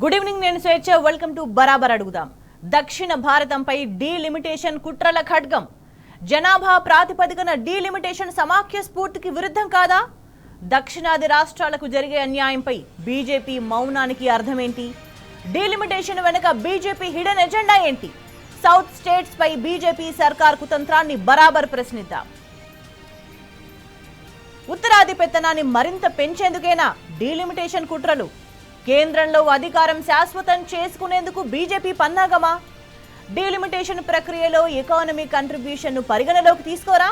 Good evening, నేను స్వేచ్ఛ. Welcome to బరాబర్ అడుగుదాం. దక్షిణ భారతంపై డీలిమిటేషన్ కుట్రల ఖడ్గం. జనాభా ప్రాతిపదికన డీలిమిటేషన్ సమాఖ్య స్ఫూర్తికి విరుద్ధం కాదా? దక్షిణాది రాష్ట్రాలకు జరిగే అన్యాయంపై బీజేపీ మౌనానికి అర్థమేంటి? డీలిమిటేషన్ వెనుక బీజేపీ హిడెన్ ఎజెండా ఏంటి? సౌత్ స్టేట్స్ పై బీజేపీ సర్కార్ కుతంత్రాన్ని బరాబర్ ప్రశ్నిద్దాం. ఉత్తరాది పెత్తనాన్ని మరింత పెంచేందుకేనా డీలిమిటేషన్ కుట్రలు? కేంద్రంలో అధికారం శాశ్వతం చేసుకునేందుకు బీజేపీ పన్నాగమా? డీలిమిటేషన్ ప్రక్రియలో ఎకానమీ కంట్రిబ్యూషన్ను పరిగణలోకి తీసుకోరా?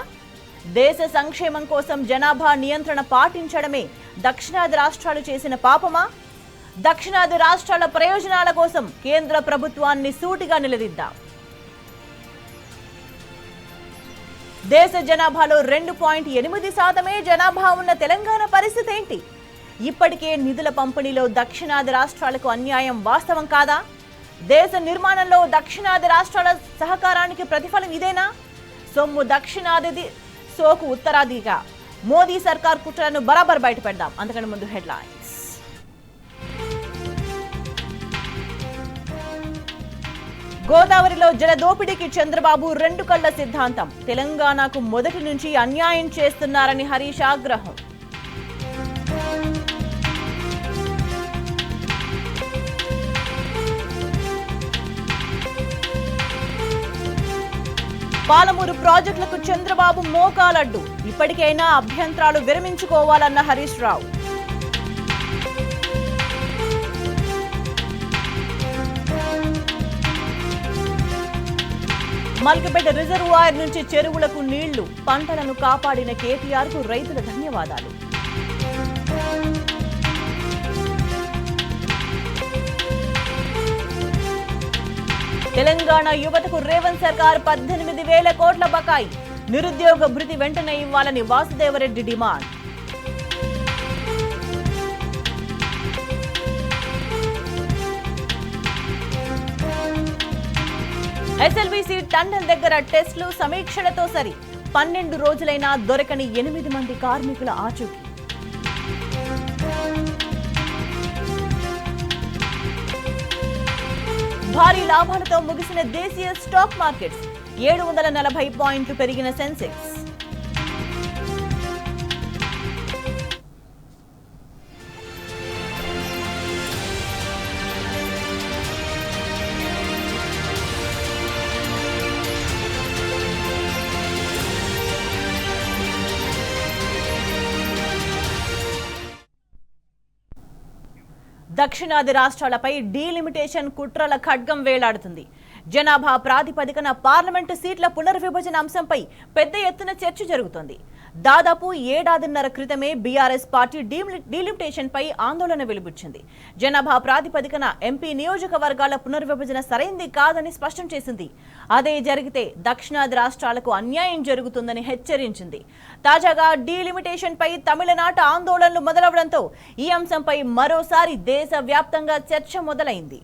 దేశ సంక్షేమం కోసం జనాభా నియంత్రణ పాటించడమే దక్షిణాది రాష్ట్రాలు చేసిన పాపమా? దక్షిణాది రాష్ట్రాల ప్రయోజనాల కోసం కేంద్ర ప్రభుత్వాన్ని సూటిగా నిలదీద్దాం. దేశ జనాభాలో 2.8% జనాభా ఉన్న తెలంగాణ పరిస్థితి ఏంటి? ఇప్పటికే నిధుల పంపిణీలో దక్షిణాది రాష్ట్రాలకు అన్యాయం వాస్తవం కాదా? దేశ నిర్మాణంలో దక్షిణాది రాష్ట్రాల సహకారానికి ప్రతిఫలం ఇదేనా? సొమ్ము దక్షిణాదిది, సోకు ఉత్తరాదిగా మోదీ సర్కార్ కుట్రలను బరాబర్ బయటపెడదాం. అంతకంటే ముందు హెడ్లైన్స్. గోదావరిలో జలదోపిడీకి చంద్రబాబు 2 కళ్ల సిద్ధాంతం. తెలంగాణకు మొదటి నుంచి అన్యాయం చేస్తున్నారని హరీష్ ఆగ్రహం. పాలమూరు ప్రాజెక్టులకు చంద్రబాబు మోకాలడ్డు. ఇప్పటికైనా అభ్యంతరాలు విరమించుకోవాలన్న హరీష్ రావు. మల్కపేట రిజర్వాయర్ నుంచి చెరువులకు నీళ్లు, పంటలను కాపాడిన కేటీఆర్ కు రైతుల ధన్యవాదాలు. తెలంగాణ యువతకు రేవంత్ సర్కార్ 18,000 కోట్ల బకాయి. నిరుద్యోగ భృతి వెంటనే ఇవ్వాలని వాసుదేవరెడ్డి డిమాండ్. ఎస్ఎల్బీసీ టన్నెల్ దగ్గర టెస్టులు, సమీక్షలతో సరి 12 రోజులైనా దొరకని 8 మంది కార్మికుల ఆచూకీ. భారీ లాభాలతో ముగిసిన దేశీయ స్టాక్ మార్కెట్స్. 740 పాయింట్లు పెరిగిన సెన్సెక్స్. దక్షిణాది రాష్ట్రాలపై డీలిమిటేషన్ కుట్రల ఖడ్గం వేలాడుతుంది. జనాభా ప్రాతిపదికన పార్లమెంటు సీట్ల పునర్విభజన అంశంపై పెద్ద ఎత్తున చర్చ జరుగుతోంది. దాదాపు 1.5 క్రితమే బీఆర్ఎస్ పార్టీ డీలిమిటేషన్ పై ఆందోళన వెలుబుచ్చింది. జనాభా ప్రాతిపదికన ఎంపీ నియోజకవర్గాల పునర్విభజన సరైంది కాదని స్పష్టం చేసింది. అదే జరిగితే దక్షిణాది రాష్ట్రాలకు అన్యాయం జరుగుతుందని హెచ్చరించింది. తాజాగా డీలిమిటేషన్ పై తమిళనాట ఆందోళనలు మొదలవడంతో ఈ అంశంపై మరోసారి దేశవ్యాప్తంగా చర్చ మొదలైంది.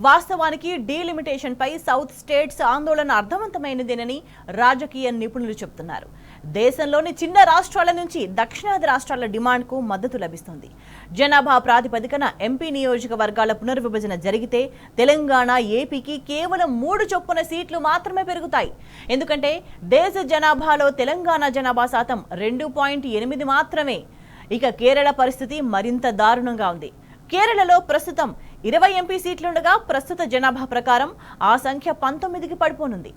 వాస్తవానికి డీలిమిటేషన్ పై సౌత్ స్టేట్స్ ఆందోళన అర్థవంతమైనదేనని రాజకీయ నిపుణులు చెబుతున్నారు. దేశంలోని చిన్న రాష్ట్రాల నుంచి దక్షిణాది రాష్ట్రాల డిమాండ్కు మద్దతు లభిస్తుంది. జనాభా ప్రాతిపదికన ఎంపీ నియోజకవర్గాల పునర్విభజన జరిగితే తెలంగాణ, ఏపీకి కేవలం 3 చొప్పున సీట్లు మాత్రమే పెరుగుతాయి. ఎందుకంటే దేశ జనాభాలో తెలంగాణ జనాభా శాతం 2.8 మాత్రమే. ఇక కేరళ పరిస్థితి మరింత దారుణంగా ఉంది. కేరళలో ప్రస్తుతం 20 ఎంపీ సీట్లుండగా ప్రస్తుత జనాభా ప్రకారం ఆ సంఖ్య 19కి పడిపోనుంది.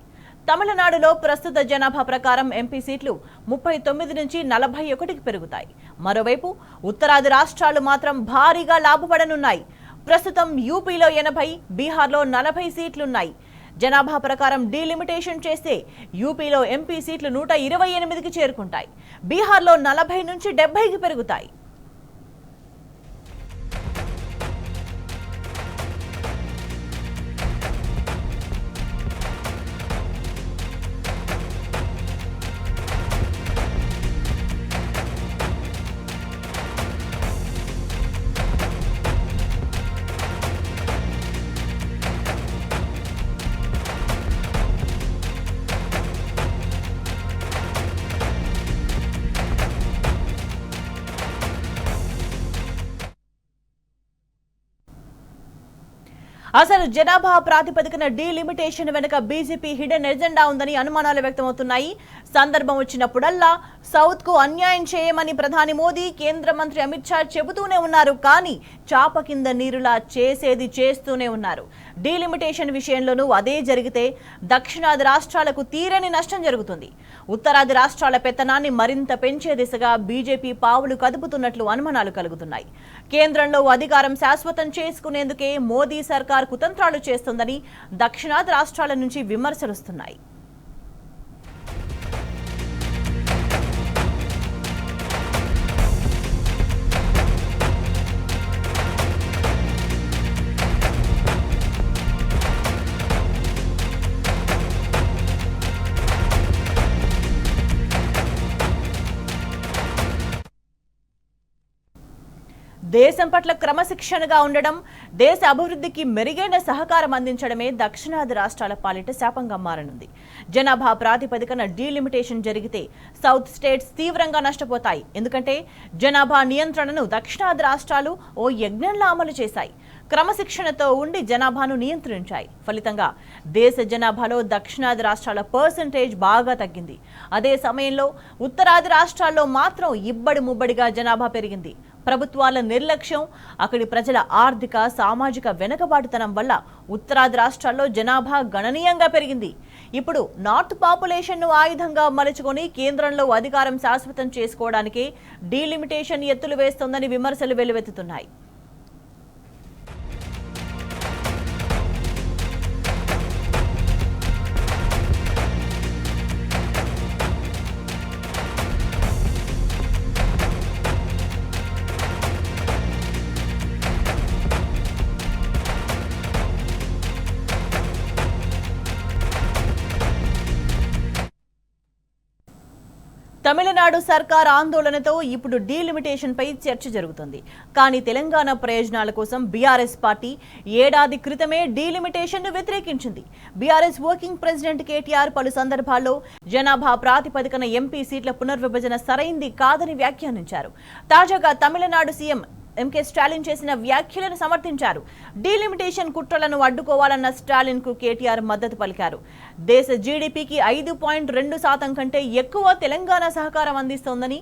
తమిళనాడులో ప్రస్తుత జనాభా ప్రకారం ఎంపీ సీట్లు 39 నుంచి 41కి పెరుగుతాయి. మరోవైపు ఉత్తరాది రాష్ట్రాలు మాత్రం భారీగా లాభపడనున్నాయి. ప్రస్తుతం యూపీలో 80, బీహార్లో 40 సీట్లున్నాయి. జనాభా ప్రకారం డీలిమిటేషన్ చేస్తే యూపీలో ఎంపీ సీట్లు 128కి చేరుకుంటాయి. బీహార్లో 40 నుంచి 70కి పెరుగుతాయి. అసలు జనాభా ప్రాతిపదికన డీలిమిటేషన్ వెనుక బీజేపీ హిడెన్ ఎజెండా ఉందని అనుమానాలు వ్యక్తమవుతున్నాయి. సందర్భం వచ్చినప్పుడల్లా సౌత్ కు అన్యాయం చేయమని ప్రధాని మోదీ, కేంద్ర మంత్రి అమిత్ షా చెబుతూనే ఉన్నారు. కానీ చాప కింద నీరులా చేసేది చేస్తూనే ఉన్నారు. డీలిమిటేషన్ విషయంలోనూ అదే జరిగితే దక్షిణాది రాష్ట్రాలకు తీరని నష్టం జరుగుతుంది. ఉత్తరాది రాష్ట్రాల పెత్తనాన్ని మరింత పెంచే దిశగా బీజేపీ పావులు కదుపుతున్నట్లు అనుమానాలు కలుగుతున్నాయి. కేంద్రంలో అధికారం శాశ్వతం చేసుకునేందుకే మోదీ సర్కార్ కుతంత్రాలు చేస్తుందని దక్షిణాది రాష్ట్రాల నుంచి విమర్శలు వస్తున్నాయి. దేశం పట్ల క్రమశిక్షణగా ఉండడం, దేశ అభివృద్ధికి మెరుగైన సహకారం అందించడమే దక్షిణాది రాష్ట్రాల పాలిట శాపంగా మారనుంది. జనాభా ప్రాతిపదికన డీలిమిటేషన్ జరిగితే సౌత్ స్టేట్స్ తీవ్రంగా నష్టపోతాయి. ఎందుకంటే జనాభా నియంత్రణను దక్షిణాది రాష్ట్రాలు ఓ యజ్ఞంలా అమలు చేశాయి. క్రమశిక్షణతో ఉండి జనాభాను నియంత్రించాయి. ఫలితంగా దేశ జనాభాలో దక్షిణాది రాష్ట్రాల పర్సెంటేజ్ బాగా తగ్గింది. అదే సమయంలో ఉత్తరాది రాష్ట్రాల్లో మాత్రం ఇబ్బడి ముబ్బడిగా జనాభా పెరిగింది. ప్రభుత్వాల నిర్లక్ష్యం, అక్కడి ప్రజల ఆర్థిక సామాజిక వెనుకబాటుతనం వల్ల ఉత్తరాది రాష్ట్రాల్లో జనాభా గణనీయంగా పెరిగింది. ఇప్పుడు నార్త్ పాపులేషన్ను ఆయుధంగా మలుచుకొని కేంద్రంలో అధికారం శాశ్వతం చేసుకోవడానికి డీలిమిటేషన్ ఎత్తులు వేస్తోందని విమర్శలు వెల్లువెత్తుతున్నాయి. తమిళనాడు సర్కార్ ఆందోళనతో ఇప్పుడు డీలిమిటేషన్ పై చర్చ జరుగుతుంది. కానీ తెలంగాణ ప్రయోజనాల కోసం బీఆర్ఎస్ పార్టీ ఏడాది క్రితమే డీలిమిటేషన్ ను వ్యతిరేకించింది. బీఆర్ఎస్ వర్కింగ్ ప్రెసిడెంట్ కేటీఆర్ పలు సందర్భాల్లో జనాభా ప్రాతిపదికన ఎంపీ సీట్ల పునర్విభజన సరైంది కాదని వ్యాఖ్యానించారు. తాజాగా తమిళనాడు సీఎం ఎంకే స్టాలిన్ చేసిన వ్యాఖ్యలను సమర్థించారు. డీలిమిటేషన్ కుట్రలను అడ్డుకోవాలన్న స్టాలిన్ కు కేటీఆర్ మద్దతు పలికారు. దేశ జీడీపీకి 5.2% కంటే ఎక్కువ తెలంగాణ సహకారం అందిస్తోందని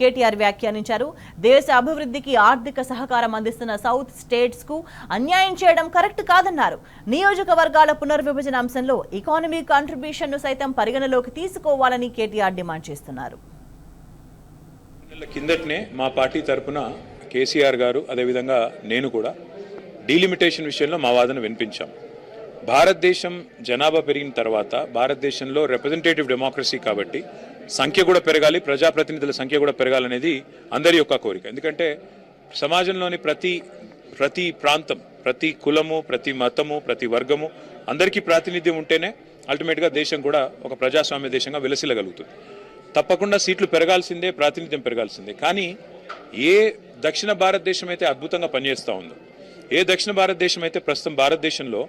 కేటీఆర్ వ్యాఖ్యానించారు. దేశ అభివృద్ధికి ఆర్థిక సహకారం అందిస్తున్న సౌత్ స్టేట్స్ కు అన్యాయం చేయడం కరెక్ట్ కాదన్నారు. నియోజకవర్గాల పునర్విభజన అంశంలో ఎకానమీ కాంట్రిబ్యూషన్ ను సైతం పరిగణలోకి తీసుకోవాలని కేటీఆర్ డిమాండ్ చేస్తున్నారు. కిందటనే మా పార్టీ తరపున కేసీఆర్ గారు అదేవిధంగా నేను కూడా డీలిమిటేషన్ విషయంలో మా వాదన వినిపించాం. భారతదేశం జనాభా పెరిగిన తర్వాత భారతదేశంలో రిప్రజెంటేటివ్ డెమోక్రసీ కాబట్టి సంఖ్య కూడా పెరగాలి, ప్రజాప్రతినిధుల సంఖ్య కూడా పెరగాలనేది అందరి యొక్క కోరిక. ఎందుకంటే సమాజంలోని ప్రతి ప్రాంతం, ప్రతి కులము, ప్రతి మతము, ప్రతి వర్గము అందరికీ ప్రాతినిధ్యం ఉంటేనే అల్టిమేట్గా దేశం కూడా ఒక ప్రజాస్వామ్య దేశంగా విలసిల్లగలుగుతుంది. తప్పకుండా సీట్లు పెరగాల్సిందే, ప్రాతినిధ్యం పెరగాల్సిందే. కానీ ఏ దక్షిణ భారతదేశం అయితే అద్భుతంగా పనిచేస్తూ ఉందో, ఏ దక్షిణ భారతదేశం అయితే ప్రస్తుతం భారతదేశంలో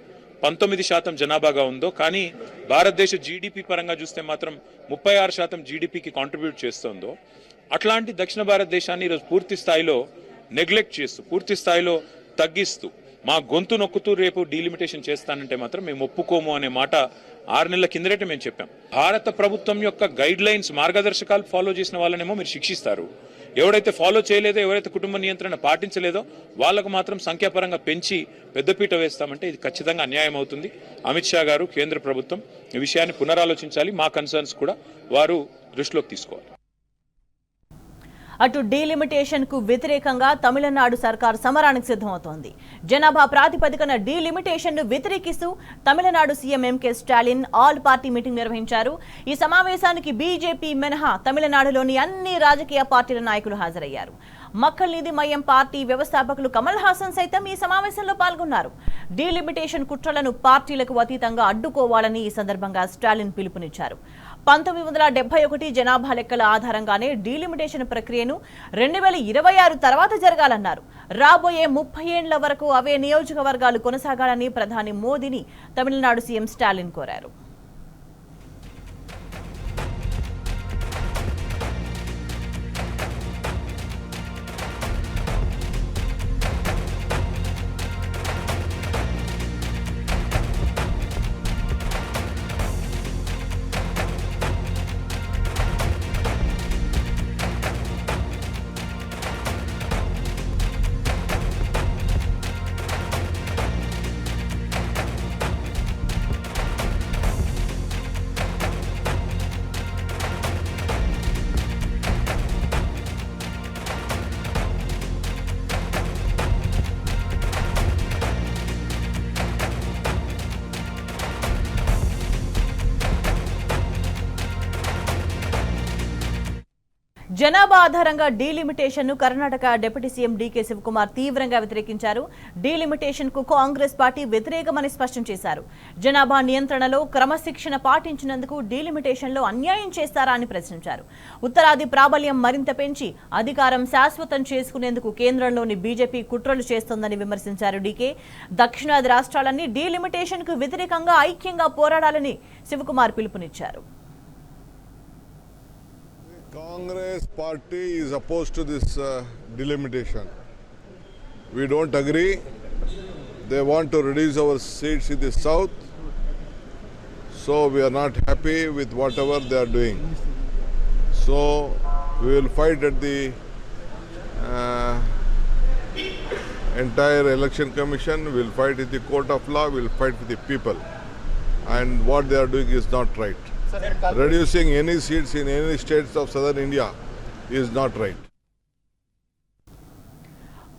19% జనాభాగా ఉందో, కానీ భారతదేశ జీడిపి పరంగా చూస్తే మాత్రం 36% జీడిపికి కాంట్రిబ్యూట్ చేస్తుందో, అట్లాంటి దక్షిణ భారతదేశాన్ని ఈరోజు పూర్తి స్థాయిలో నెగ్లెక్ట్ చేస్తూ, పూర్తి స్థాయిలో తగ్గిస్తూ, మా గొంతు నొక్కుతూ రేపు డీలిమిటేషన్ చేస్తానంటే మాత్రం మేము ఒప్పుకోము అనే మాట 6 నెలల కిందటే మేము చెప్పాం. భారత ప్రభుత్వం యొక్క గైడ్ లైన్స్, మార్గదర్శకాలు ఫాలో చేసిన వాళ్ళనేమో మీరు శిక్షిస్తారు. ఎవరైతే ఫాలో చేయలేదో, ఎవరైతే కుటుంబ నియంత్రణ పాటించలేదో వాళ్ళకు మాత్రం సంఖ్యాపరంగా పెంచి పెద్దపీట వేస్తామంటే ఇది ఖచ్చితంగా అన్యాయం అవుతుంది. అమిత్ షా గారు, కేంద్ర ప్రభుత్వం ఈ విషయాన్ని పునరాలోచించాలి. మా కన్సర్న్స్ కూడా వారు దృష్టిలోకి తీసుకోవాలి. అటు డీలిమిటేషన్ కు వ్యతిరేకంగా తమిళనాడు సర్కార్ సమరానికి సిద్ధమవుతోంది. జనాభా ప్రాతిపదికన డీలిమిటేషన్ ను వ్యతిరేకిస్తూ Tamil Nadu CM MK Stalin all party meeting నిర్వహించారు. ఈ సమావేశానికి బీజేపీ మినహా తమిళనాడులోని అన్ని రాజకీయ పార్టీల నాయకులు హాజరయ్యారు. మక్కల్ నీతి మయ్యం పార్టీ వ్యవస్థాపకులు కమల్ హాసన్ సైతం ఈ సమావేశంలో పాల్గొన్నారు. డీలిమిటేషన్ కుట్రలను పార్టీలకు అతీతంగా అడ్డుకోవాలని ఈ సందర్భంగా స్టాలిన్ పిలుపునిచ్చారు. 1971 జనాభా లెక్కల ఆధారంగానే డీలిమిటేషన్ ప్రక్రియను 2026 తర్వాత జరగాలన్నారు. రాబోయే 30 ఏళ్ల వరకు అవే నియోజకవర్గాలు కొనసాగాలని ప్రధాని మోదీని తమిళనాడు సీఎం స్టాలిన్ కోరారు. జనాభా ఆధారంగా డీలిమిటేషన్ ను Karnataka deputy CM DK Shivakumar తీవ్రంగా వ్యతిరేకించారు. డీలిమిటేషన్ కు కాంగ్రెస్ పార్టీ వ్యతిరేకమని స్పష్టం చేశారు. జనాభా నియంత్రణలో క్రమశిక్షణ పాటించినందుకు డీలిమిటేషన్ లో అన్యాయం చేస్తారా అని ప్రశ్నించారు. ఉత్తరాది ప్రాబల్యం మరింత పెంచి అధికారం శాశ్వతం చేసుకునేందుకు కేంద్రంలోని బీజేపీ కుట్రలు చేస్తోందని విమర్శించారు డీకే. దక్షిణాది రాష్ట్రాలన్నీ డీలిమిటేషన్ కు వ్యతిరేకంగా ఐక్యంగా పోరాడాలని శివకుమార్ పిలుపునిచ్చారు. Congress party is opposed to this delimitation. We don't agree. They want to reduce our seats in the south. So we are not happy with whatever they are doing. So we will fight at the entire election commission. We will fight with the court of law. We will fight with the people. And what they are doing is not right. Reducing any seats in any states of southern India is not right.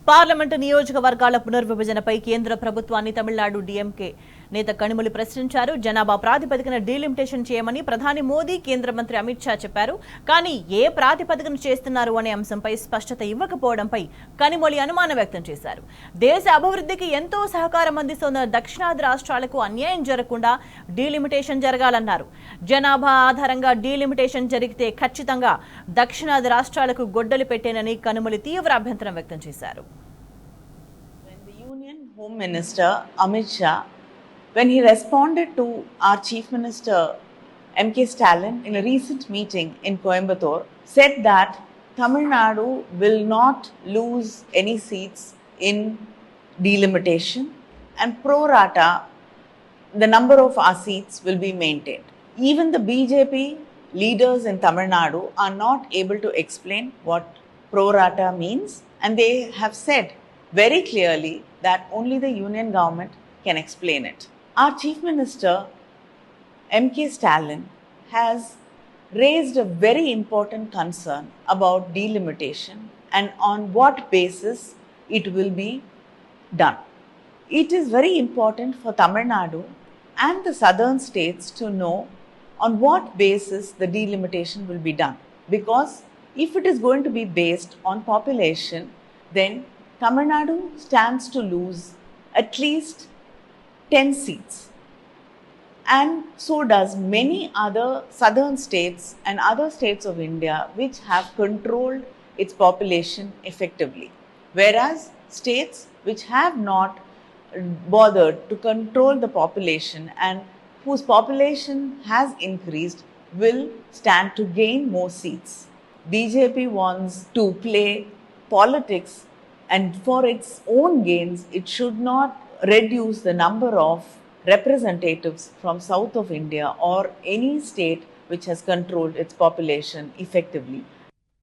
Parliament నియోజకవర్గాల పునర్విభజనపై కేంద్ర ప్రభుత్వాన్ని Tamil Nadu DMK నేత కనిమొళి ప్రశ్నించారు. జనాభా ప్రాతిపదికన delimitation చేయమని ప్రధాని మోదీ, కేంద్ర మంత్రి అమిత్ షా చెప్పారు. కానీ ఏ ప్రాతిపదికన చేస్తున్నారు అనే అంశంపై స్పష్టత ఇవ్వకపోవడంపై కనిమొళి అనుమానం వ్యక్తం చేశారు. దేశ అభివృద్ధికి ఎంతో సహకారం అందిస్తున్న దక్షిణాది రాష్ట్రాలకు అన్యాయం జరగకుండా డీలిమిటేషన్ జరగాలన్నారు. జనాభా ఆధారంగా డీలిమిటేషన్ జరిగితే ఖచ్చితంగా దక్షిణాది రాష్ట్రాలకు గొడ్డలి పెట్టేనని కనిమొళి తీవ్ర అభ్యంతరం వ్యక్తం చేశారు. Home Minister Amit Shah, when he responded to our Chief Minister M.K. Stalin in a recent meeting in Coimbatore, said that Tamil Nadu will not lose any seats in delimitation and pro rata the number of our seats will be maintained. Even the BJP leaders in Tamil Nadu are not able to explain what pro rata means, and they have said very clearly that only the union government can explain it. Our Chief Minister M.K. Stalin has raised a very important concern about delimitation and on what basis it will be done. It is very important for Tamil Nadu and the southern states to know on what basis the delimitation will be done, because if it is going to be based on population, then Tamil Nadu stands to lose at least 10 seats, and so does many other southern states and other states of India which have controlled its population effectively, whereas states which have not bothered to control the population and whose population has increased will stand to gain more seats. BJP wants to play politics, and for its own gains, it should not reduce the number of representatives from south of India or any state which has controlled its population effectively.